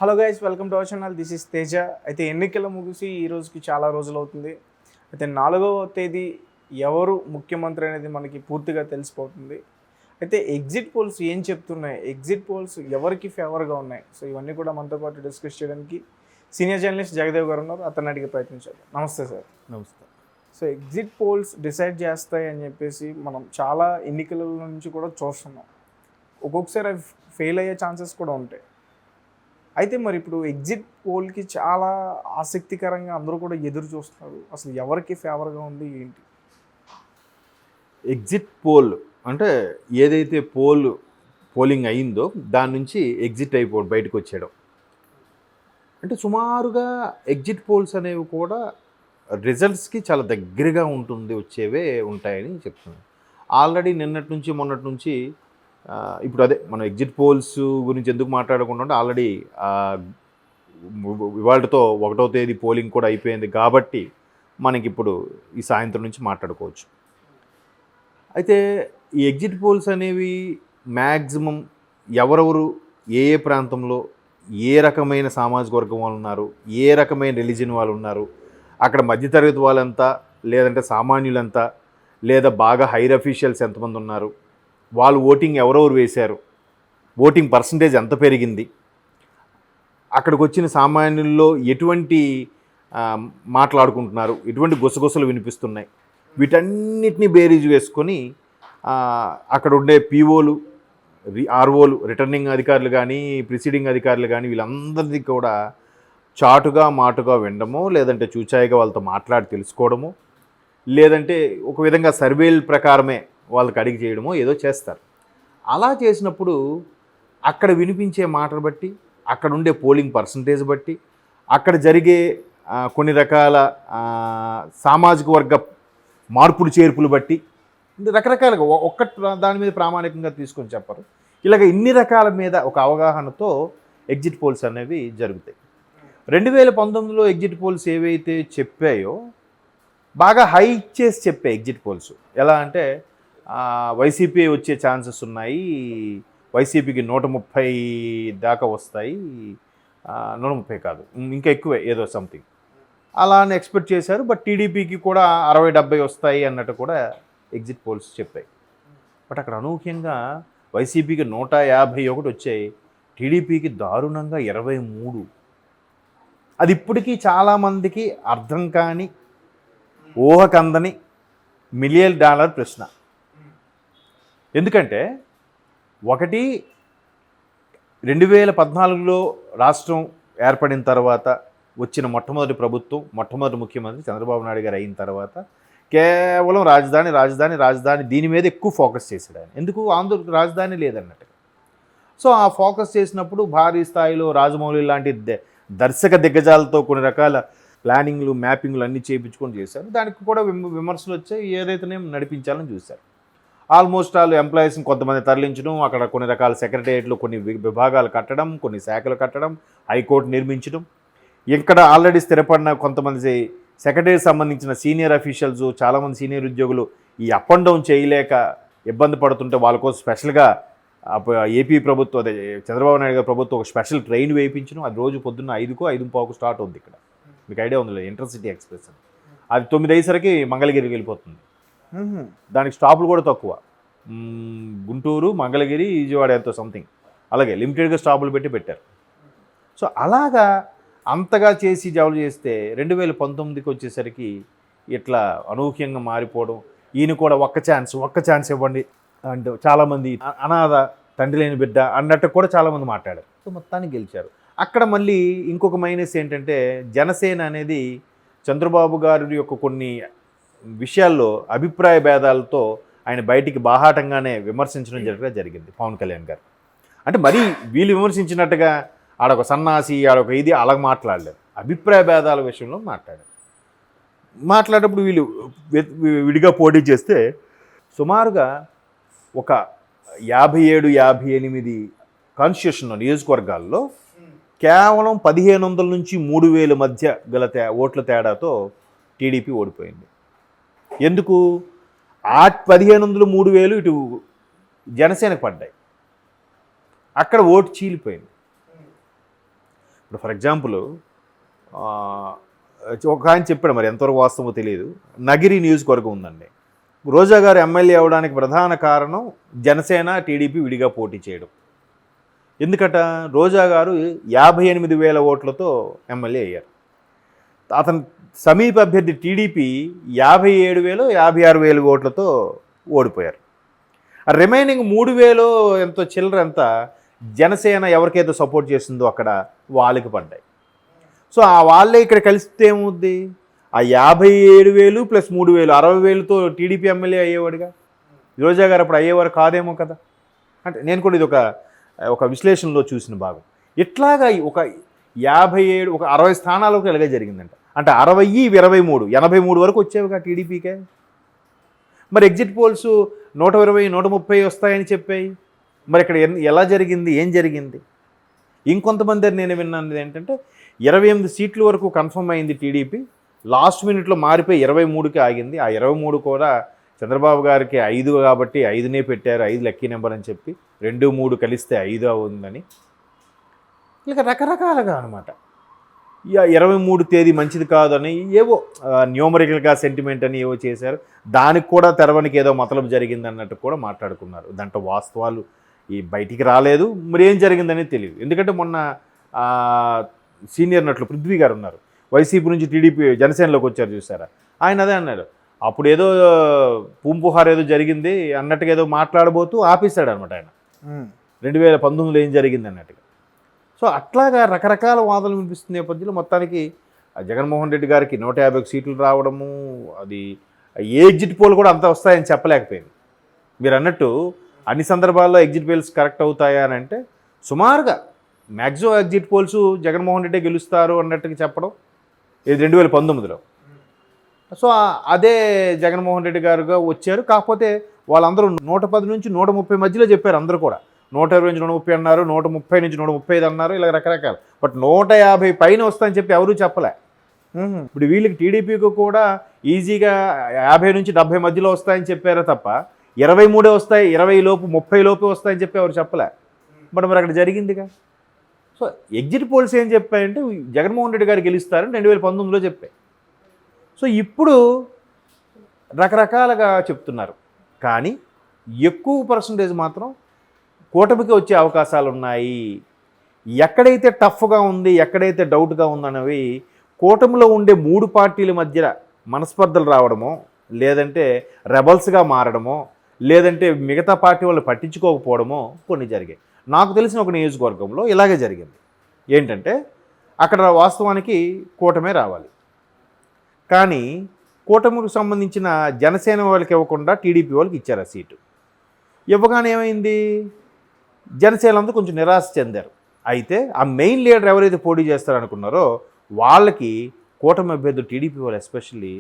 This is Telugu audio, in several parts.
Hello guys, welcome to our channel. This is Teja. అయితే ఎన్నికల ముగిసి ఈ రోజుకి చాలా రోజులు అవుతుంది. అయితే 4వ తేదీ ఎవరు ముఖ్యమంత్రి అనేది మనకి పూర్తిగా తెలిసిపోతుంది. అయితే ఎగ్జిట్ పోల్స్ ఏం చెప్తున్నాయి, ఎగ్జిట్ పోల్స్ ఎవరికి ఫేవర్గా ఉన్నాయి, సో ఇవన్నీ కూడా మనతో పాటు డిస్కస్ చేయడానికి సీనియర్ జర్నలిస్ట్ జగదేవ్ గారు ఉన్నారు. అతన్ని అడిగే ప్రయత్నించాలి. నమస్తే సార్. నమస్తే. సో ఎగ్జిట్ పోల్స్ డిసైడ్ చేస్తాయి అని చెప్పేసి మనం చాలా ఎన్నికల నుంచి కూడా చూస్తున్నాం. ఒక్కొక్కసారి అవి ఫెయిల్ అయ్యే ఛాన్సెస్ కూడా ఉంటాయి. అయితే మరి ఇప్పుడు ఎగ్జిట్ పోల్కి చాలా ఆసక్తికరంగా అందరూ కూడా ఎదురు చూస్తున్నారు. అసలు ఎవరికి ఫేవర్గా ఉంది ఏంటి? ఎగ్జిట్ పోల్ అంటే ఏదైతే పోలింగ్ అయిందో దాని నుంచి ఎగ్జిట్ అయిపోవడం, బయటకు వచ్చేయడం. అంటే సుమారుగా ఎగ్జిట్ పోల్స్ అనేవి కూడా రిజల్ట్స్కి చాలా దగ్గరగా వచ్చేవే ఉంటాయని చెప్తున్నాను. ఆల్రెడీ నిన్నటి నుంచి మొన్నటి నుంచి ఇప్పుడు అదే మనం ఎగ్జిట్ పోల్స్ గురించి ఎందుకు మాట్లాడకుండా ఆల్రెడీ ఇవాళతో 1వ తేదీ పోలింగ్ కూడా అయిపోయింది కాబట్టి మనకి ఇప్పుడు ఈ సాయంత్రం నుంచి మాట్లాడుకోవచ్చు. అయితే ఈ ఎగ్జిట్ పోల్స్ అనేవి మ్యాక్సిమం ఎవరెవరు ఏ ఏ ప్రాంతంలో ఏ రకమైన సామాజిక వర్గం వాళ్ళు ఉన్నారు, ఏ రకమైన రిలీజన్ వాళ్ళు ఉన్నారు, అక్కడ మధ్యతరగతి వాళ్ళంతా, లేదంటే సామాన్యులంతా, లేదా బాగా హైర్ అఫీషియల్స్ ఎంతమంది ఉన్నారు, వాళ్ళు ఓటింగ్ ఎవరెవరు వేశారు, ఓటింగ్ పర్సంటేజ్ ఎంత పెరిగింది, అక్కడికి వచ్చిన సామాన్యుల్లో ఎటువంటి మాట్లాడుకుంటున్నారు, ఎటువంటి గుసగుసలు వినిపిస్తున్నాయి, వీటన్నిటిని బేరీజు వేసుకొని అక్కడ ఉండే పీఓలు, ఆర్ఓలు, రిటర్నింగ్ అధికారులు కానీ ప్రిసీడింగ్ అధికారులు కానీ వీళ్ళందరినీ కూడా చాటుగా మాటుగా వినడమో, లేదంటే చూచాయిగా వాళ్ళతో మాట్లాడి తెలుసుకోవడమో, లేదంటే ఒక విధంగా సర్వేల ప్రకారమే వాళ్ళకి అడిగి చేయడమో ఏదో చేస్తారు. అలా చేసినప్పుడు అక్కడ వినిపించే మాటలు బట్టి, అక్కడ ఉండే పోలింగ్ పర్సంటేజ్ బట్టి, అక్కడ జరిగే కొన్ని రకాల సామాజిక వర్గ మార్పులు చేర్పులు బట్టి రకరకాలుగా ఒక్క దాని మీద ప్రామాణికంగా తీసుకొని చెప్పరు. ఇలాగ ఇన్ని రకాల మీద ఒక అవగాహనతో ఎగ్జిట్ పోల్స్ అనేవి జరుగుతాయి. 2019లో ఎగ్జిట్ పోల్స్ ఏవైతే చెప్పాయో బాగా హై ఇచ్చేసి చెప్పాయి ఎగ్జిట్ పోల్స్. ఎలా అంటే వైసీపీ వచ్చే ఛాన్సెస్ ఉన్నాయి, వైసీపీకి 130 దాకా వస్తాయి, 130 కాదు ఇంకా ఎక్కువే ఏదో సంథింగ్ అలా అని ఎక్స్పెక్ట్ చేశారు. బట్ టీడీపీకి కూడా 60-70 వస్తాయి అన్నట్టు కూడా ఎగ్జిట్ పోల్స్ చెప్పాయి. బట్ అక్కడ అనూహ్యంగా వైసీపీకి 151 వచ్చాయి, టీడీపీకి దారుణంగా 23. అది ఇప్పటికీ చాలామందికి అర్థం కాని, ఊహకందని $1 మిలియన్ ప్రశ్న. ఎందుకంటే 2014లో రాష్ట్రం ఏర్పడిన తర్వాత వచ్చిన మొట్టమొదటి ప్రభుత్వం, మొట్టమొదటి ముఖ్యమంత్రి చంద్రబాబు నాయుడు గారు అయిన తర్వాత కేవలం రాజధాని దీని మీద ఎక్కువ ఫోకస్ చేశాడు ఆయన. ఎందుకు? ఆంధ్ర రాజధాని లేదన్నట్టుగా. సో ఆ ఫోకస్ చేసినప్పుడు భారీ స్థాయిలో రాజమౌళి లాంటి దర్శక దిగ్గజాలతో కొన్ని రకాల ప్లానింగ్లు, మ్యాపింగ్లు అన్నీ చేయించుకొని చేశారు. దానికి కూడా విమర్శలు వచ్చాయి, ఏదైతేనే నడిపించాలని చూశారు. ఆల్మోస్ట్ ఆల్ ఎంప్లాయీస్ని కొంతమంది తరలించడం, అక్కడ కొన్ని రకాల సెక్రటేరియట్లు కొన్ని విభాగాలు కట్టడం, కొన్ని శాఖలు కట్టడం, హైకోర్టు నిర్మించడం, ఇక్కడ ఆల్రెడీ స్థిరపడిన కొంతమంది సెక్రటరీకి సంబంధించిన సీనియర్ అఫీషియల్స్, చాలామంది సీనియర్ ఉద్యోగులు ఈ అప్ అండ్ డౌన్ చేయలేక ఇబ్బంది పడుతుంటే వాళ్ళ కోసం స్పెషల్గా ఏపీ ప్రభుత్వం, అదే చంద్రబాబు నాయుడు గారి ప్రభుత్వం ఒక స్పెషల్ ట్రైన్ వేయించడం. అది రోజు పొద్దున్న 5కో 5:15 స్టార్ట్ అవుద్ది. ఇక్కడ మీకు ఐడియా ఉంది, ఇంటర్సిటీ ఎక్స్ప్రెస్ అని. అది 9 అయ్యేసరికి మంగళగిరికి వెళ్ళిపోతుంది. దానికి స్టాపులు కూడా తక్కువ, గుంటూరు, మంగళగిరి, విజయవాడ ఎంతో సంథింగ్, అలాగే లిమిటెడ్గా స్టాపులు పెట్టారు. సో అలాగా అంతగా చేసి జవలు చేస్తే 2019కి వచ్చేసరికి ఇట్లా అనూహ్యంగా మారిపోవడం, ఈయన కూడా ఒక్క ఛాన్స్ ఇవ్వండి అంటే చాలామంది అనాథ, తండ్రి లేని బిడ్డ అన్నట్టు కూడా చాలామంది మాట్లాడారు. సో మొత్తానికి గెలిచారు. అక్కడ మళ్ళీ ఇంకొక మైనస్ ఏంటంటే జనసేన అనేది చంద్రబాబు గారి యొక్క కొన్ని విషయాల్లో అభిప్రాయ భేదాలతో ఆయన బయటికి బాహాటంగానే విమర్శించడం జరిగింది పవన్ కళ్యాణ్ గారు. అంటే మరీ వీళ్ళు విమర్శించినట్టుగా ఆడొక సన్నాసి, ఆడొక ఇది అలా మాట్లాడలేదు, అభిప్రాయ భేదాల విషయంలో మాట్లాడేటప్పుడు వీళ్ళు విడిగా పోటీ చేస్తే సుమారుగా ఒక 57-58 కాన్స్టిట్యూషన్లో నియోజకవర్గాల్లో కేవలం 1500 నుంచి 3000 మధ్య గల ఓట్ల తేడాతో టీడీపీ ఓడిపోయింది. ఎందుకు? ఆ 1500, 3000 ఇటు జనసేనకు పడ్డాయి. అక్కడ ఓటు చీలిపోయింది. ఇప్పుడు ఫర్ ఎగ్జాంపుల్ ఒక ఆయన చెప్పాడు, మరి ఎంతవరకు వాస్తవమో తెలియదు, నగిరి నియోజకవర్గం ఉందండి. రోజా గారు ఎమ్మెల్యే అవడానికి ప్రధాన కారణం జనసేన టీడీపీ విడిగా పోటీ చేయడం. ఎందుకట, రోజా గారు 58,000 ఓట్లతో ఎమ్మెల్యే అయ్యారు. అతని సమీప అభ్యర్థి టీడీపీ 57,000 56,000 ఓట్లతో ఓడిపోయారు. రిమైనింగ్ 3,000 ఎంతో చిల్లర ఎంత జనసేన ఎవరికైతే సపోర్ట్ చేసిందో అక్కడ వాళ్ళకి పడ్డాయి. సో ఆ వాళ్ళే ఇక్కడ కలిస్తే ఏమవుద్ది, ఆ 57,000 ప్లస్ 3,000 60,000తో టీడీపీ ఎమ్మెల్యే అయ్యేవాడుగా. రోజా గారు అప్పుడు అయ్యేవారు కాదేమో కదా. అంటే నేను కూడా ఇది ఒక విశ్లేషణలో చూసిన భాగం. ఇట్లాగా ఒక 57 ఒక 60 స్థానాలకు ఇలాగే జరిగిందంట. అంటే 60 23 83 వరకు వచ్చేవిగా టీడీపీకే. మరి ఎగ్జిట్ పోల్స్ 120 130 వస్తాయని చెప్పాయి. మరి ఇక్కడ ఎలా జరిగింది, ఏం జరిగింది? ఇంకొంతమంది నేను విన్నాను ఏంటంటే 28 సీట్ల వరకు కన్ఫర్మ్ అయింది టీడీపీ, లాస్ట్ మినిట్లో మారిపోయి 23కి ఆగింది. ఆ 23 కూడా చంద్రబాబు గారికి 5 కాబట్టి 5నే పెట్టారు, 5 లక్కీ నెంబర్ అని చెప్పి 2 3 కలిస్తే 5 ఉందని. ఇక రకరకాలుగా అనమాట. 23 తేదీ మంచిది కాదని ఏవో న్యూమరికల్గా సెంటిమెంట్ అని ఏవో చేశారు. దానికి కూడా తెరవనికి ఏదో మతలబు జరిగింది అన్నట్టు కూడా మాట్లాడుకున్నారు. దాంట్లో వాస్తవాలు బయటికి రాలేదు, మరి ఏం జరిగిందనేది తెలియదు. ఎందుకంటే మొన్న సీనియర్ నటులు పృథ్వీ గారు ఉన్నారు, వైసీపీ నుంచి టీడీపీ జనసేనలోకి వచ్చారు చూసారా, ఆయన అదే అన్నాడు. అప్పుడు ఏదో పూంపుహార్ ఏదో జరిగింది అన్నట్టుగా ఏదో మాట్లాడబోతూ ఆపేశాడు అనమాట ఆయన, 2019లో ఏం జరిగింది అన్నట్టుగా. సో అట్లాగా రకరకాల వాదనలు వినిపిస్తున్న నేపథ్యంలో మొత్తానికి జగన్మోహన్ రెడ్డి గారికి 150 సీట్లు రావడము, అది ఏ ఎగ్జిట్ పోల్ కూడా అంత వస్తాయని చెప్పలేకపోయింది. మీరు అన్నట్టు అన్ని సందర్భాల్లో ఎగ్జిట్ పోల్స్ కరెక్ట్ అవుతాయా అని అంటే సుమారుగా maximum exit polls Jaganmohan Reddy గెలుస్తారు అన్నట్టుగా చెప్పడం ఇది 2019లో. సో అదే జగన్మోహన్ రెడ్డి గారుగా వచ్చారు. కాకపోతే వాళ్ళందరూ 110 నుంచి 130 మధ్యలో చెప్పారు. అందరూ కూడా 120 నుంచి 130 అన్నారు, 130 నుంచి 135 అన్నారు, ఇలా రకరకాలు. బట్ 150 పైన వస్తాయని చెప్పి ఎవరూ చెప్పలే. ఇప్పుడు వీళ్ళకి టీడీపీకి కూడా ఈజీగా 50 నుంచి 70 మధ్యలో వస్తాయని చెప్పారు తప్ప 23 వస్తాయి, 20 లోపు 30 లోపు వస్తాయని చెప్పి ఎవరు చెప్పలే. బట్ మరి అక్కడ జరిగిందిగా. సో ఎగ్జిట్ పోల్స్ ఏం చెప్పాయంటే జగన్మోహన్ రెడ్డి గారు గెలుస్తారని 2019లో చెప్పాయి. సో ఇప్పుడు రకరకాలుగా చెప్తున్నారు, కానీ ఎక్కువ పర్సంటేజ్ మాత్రం కూటమికి వచ్చే అవకాశాలు ఉన్నాయి. ఎక్కడైతే టఫ్గా ఉంది, ఎక్కడైతే డౌట్గా ఉందనేవి కూటమిలో ఉండే 3 పార్టీల మధ్య మనస్పర్ధలు రావడమో, లేదంటే రెబల్స్గా మారడమో, లేదంటే మిగతా పార్టీ వాళ్ళు పట్టించుకోకపోవడమో కొన్ని జరిగాయి. నాకు తెలిసిన ఒక నియోజకవర్గంలో ఇలాగే జరిగింది. ఏంటంటే అక్కడ వాస్తవానికి కూటమే రావాలి, కానీ కూటమికి సంబంధించిన జనసేన వాళ్ళకి ఇవ్వకుండా టీడీపీ వాళ్ళకి ఇచ్చారు ఆ సీటు. ఇవ్వగానే ఏమైంది, జనసేనలందరూ కొంచెం నిరాశ చెందారు. అయితే ఆ మెయిన్ లీడర్ ఎవరైతే పోటీ చేస్తారనుకున్నారో వాళ్ళకి కూటమి అభ్యర్థులు టీడీపీ వాళ్ళు ఎస్పెషల్లీ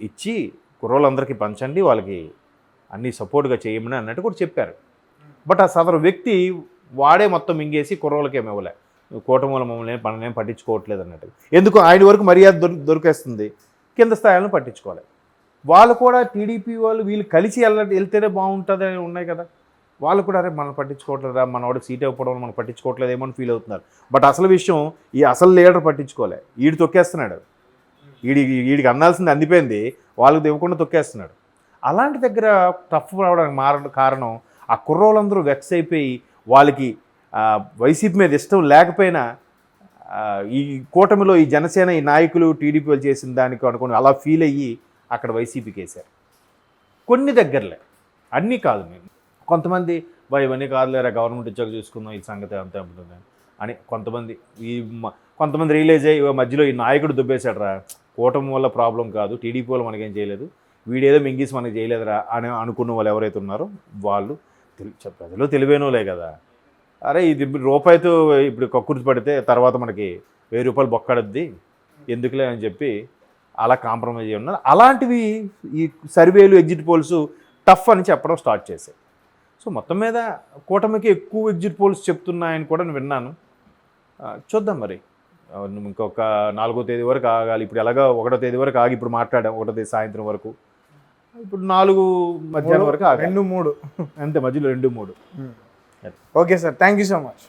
ఇచ్చి కుర్రోళ్ళందరికీ పంచండి, వాళ్ళకి అన్నీ సపోర్ట్గా చేయమని అన్నట్టు కూడా చెప్పారు. బట్ ఆ సదరు వ్యక్తి వాడే మొత్తం మింగేసి కుర్రోళ్ళకి ఏమి ఇవ్వలే, కూటమిలో మమ్మల్ని మనల్ని ఏం పట్టించుకోవట్లేదు అన్నట్టు. ఎందుకు ఆయన వరకు మర్యాద దొరికేస్తుంది, కింద స్థాయిలను పట్టించుకోవాలి. వాళ్ళు కూడా టీడీపీ వాళ్ళు వీళ్ళు కలిసి వెళ్తేనే బాగుంటుంది అని ఉన్నాయి కదా. వాళ్ళు కూడా అరే మనం పట్టించుకోవట్లేదా, మనవాడు సీట్ ఇవ్వడం మనం పట్టించుకోవట్లేదు ఏమో అని ఫీల్ అవుతున్నారు. బట్ అసలు విషయం ఈ అసలు లీడర్ పట్టించుకోలే, ఈడు తొక్కేస్తున్నాడు. వీడికి అందాల్సింది అందిపోయింది, వాళ్ళకి ఇవ్వకుండా తొక్కేస్తున్నాడు. అలాంటి దగ్గర టఫ్ రావడానికి కారణం ఆ కుర్రోళ్ళందరూ వెక్స్ అయిపోయి వాళ్ళకి వైసీపీ మీద ఇష్టం లేకపోయినా ఈ కూటమిలో ఈ జనసేన ఈ నాయకులు టీడీపీ వాళ్ళు చేసిన దానికి అనుకుని అలా ఫీల్ అయ్యి అక్కడ వైసీపీకి వేశారు. కొన్ని దగ్గరలే, అన్నీ కాదు. మేము కొంతమంది ఇవన్నీ కాదులేరా గవర్నమెంట్ ఉద్యోగం చూసుకుందాం ఈ సంగతి అంతే ఉంటుంది అని కొంతమంది రియలైజ్ అయ్యి మధ్యలో ఈ నాయకుడు దుబ్బేశాడరా, కూటమి వల్ల ప్రాబ్లం కాదు, టీడీపీ వాళ్ళు మనకేం చేయలేదు, వీడేదో మింగీసి మనకి చేయలేదురా అని అనుకున్న వాళ్ళు ఎవరైతే ఉన్నారో వాళ్ళు ప్రజలు తెలివైనోలే కదా. అరే ఇది రూపాయితో ఇప్పుడు కక్కుర్తి పడితే తర్వాత మనకి 1000 రూపాయలు బొక్కడద్ది ఎందుకులే అని చెప్పి అలా కాంప్రమైజ్ అయ్యి ఉన్నారు. అలాంటివి ఈ సర్వేలు ఎగ్జిట్ పోల్స్ టఫ్ అని చెప్పడం స్టార్ట్ చేశాయి. సో మొత్తం మీద కూటమికి ఎక్కువ ఎగ్జిట్ పోల్స్ చెప్తున్నాయని కూడా నేను విన్నాను. చూద్దాం మరి, ఇంకొక 4వ తేదీ వరకు ఆగాలి. ఇప్పుడు ఎలాగో 1వ తేదీ వరకు ఆగి ఇప్పుడు మాట్లాడాం, 1వ తేదీ సాయంత్రం వరకు, ఇప్పుడు 4 మధ్యాహ్నం వరకు ఆగాలి. 2 3 అంతే, మధ్యలో 2 3. Okay sir, thank you so much.